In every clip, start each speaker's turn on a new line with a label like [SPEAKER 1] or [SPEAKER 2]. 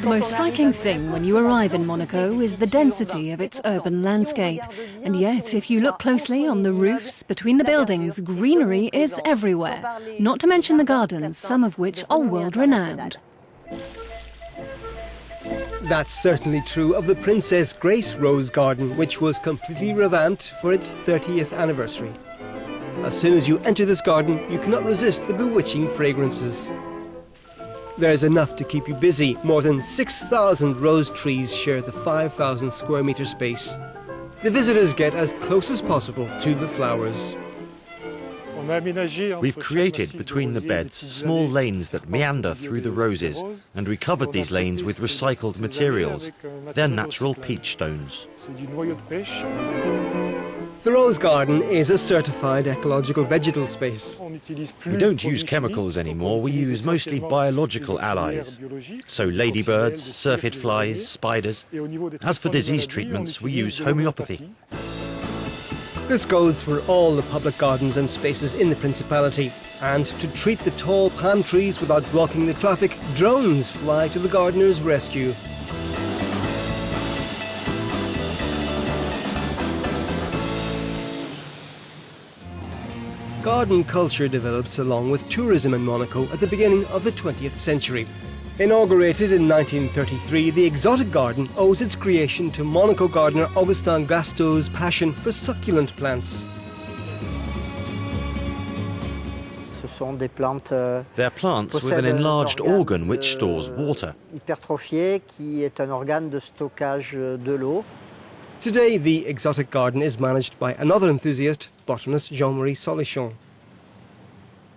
[SPEAKER 1] The most striking thing when you arrive in Monaco is the density of its urban landscape. And yet, if you look closely on the roofs, between the buildings, greenery is everywhere. Not to mention the gardens, some of which are world-renowned.
[SPEAKER 2] That's certainly true of the Princess Grace Rose Garden, which was completely revamped for its 30th anniversary. As soon as you enter this garden, you cannot resist the bewitching fragrances. There's enough to keep you busy. More than 6,000 rose trees share the 5,000 square metre space. The visitors get as close as possible to the flowers.
[SPEAKER 3] We've created between the beds small lanes that meander through the roses, and we covered these lanes with recycled materials. They're natural peach stones.
[SPEAKER 2] The Rose Garden is a certified ecological vegetal space.
[SPEAKER 3] We don't use chemicals anymore, we use mostly biological allies. So ladybirds, syrphid flies, spiders. As for disease treatments, we use homeopathy.
[SPEAKER 2] This goes for all the public gardens and spaces in the Principality. And to treat the tall palm trees without blocking the traffic, drones fly to the gardeners' rescue. Garden culture developed along with tourism in Monaco at the beginning of the 20th century. Inaugurated in 1933, the exotic garden owes its creation to Monaco gardener Augustin Gasteau's passion for succulent plants.
[SPEAKER 3] They're plants with an enlarged organ which stores water.
[SPEAKER 2] Today, the exotic garden is managed by another enthusiast, botanist Jean-Marie Solichon.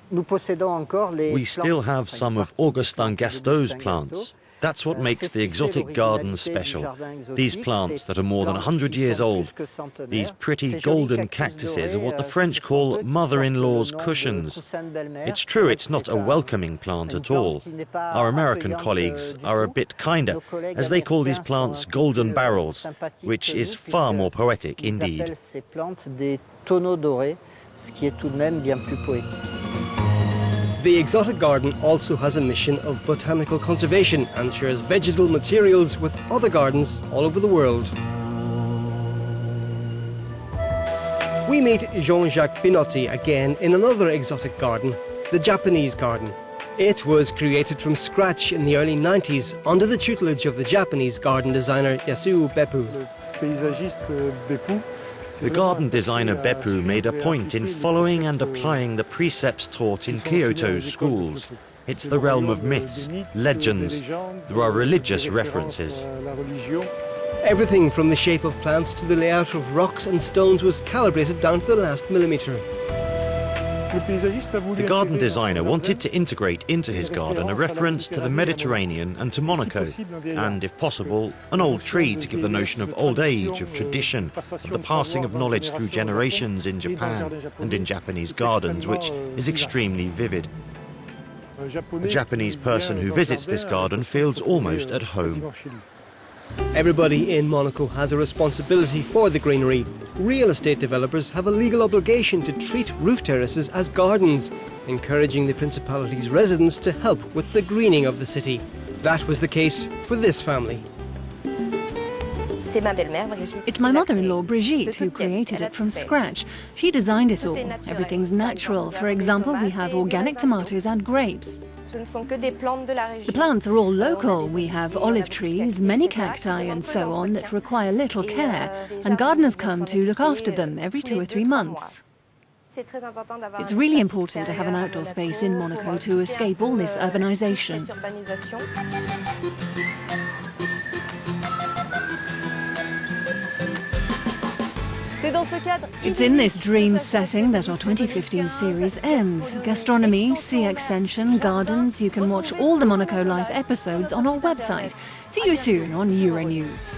[SPEAKER 3] We still have some of Augustin Gasteau's plants. That's what makes the exotic gardens special. These plants that are more than 100 years old. These pretty golden cactuses are what the French call mother-in-law's cushions. It's true it's not a welcoming plant at all. Our American colleagues are a bit kinder, as they call these plants golden barrels, which is far more poetic indeed.
[SPEAKER 2] The exotic garden also has a mission of botanical conservation and shares vegetal materials with other gardens all over the world. We meet Jean-Jacques Pinotti again in another exotic garden, the Japanese garden. It was created from scratch in the early 90s under the tutelage of the Japanese garden designer Yasuo Beppu.
[SPEAKER 3] The garden designer Beppu made a point in following and applying the precepts taught in Kyoto's schools. It's the realm of myths, legends. There are religious references.
[SPEAKER 2] Everything from the shape of plants to the layout of rocks and stones was calibrated down to the last millimetre.
[SPEAKER 3] The garden designer wanted to integrate into his garden a reference to the Mediterranean and to Monaco, and, if possible, an old tree to give the notion of old age, of tradition, of the passing of knowledge through generations in Japan and in Japanese gardens, which is extremely vivid. A Japanese person who visits this garden feels almost at home.
[SPEAKER 2] Everybody in Monaco has a responsibility for the greenery. Real estate developers have a legal obligation to treat roof terraces as gardens, encouraging the Principality's residents to help with the greening of the city. That was the case for this family.
[SPEAKER 1] It's my mother-in-law Brigitte who created it from scratch. She designed it all. Everything's natural. For example, we have organic tomatoes and grapes. The plants are all local. We have olive trees, many cacti and so on that require little care, and gardeners come to look after them every 2 or 3 months. It's really important to have an outdoor space in Monaco to escape all this urbanization. It's in this dream setting that our 2015 series ends. Gastronomy, sea extension, gardens. You can watch all the Monaco Life episodes on our website. See you soon on Euronews.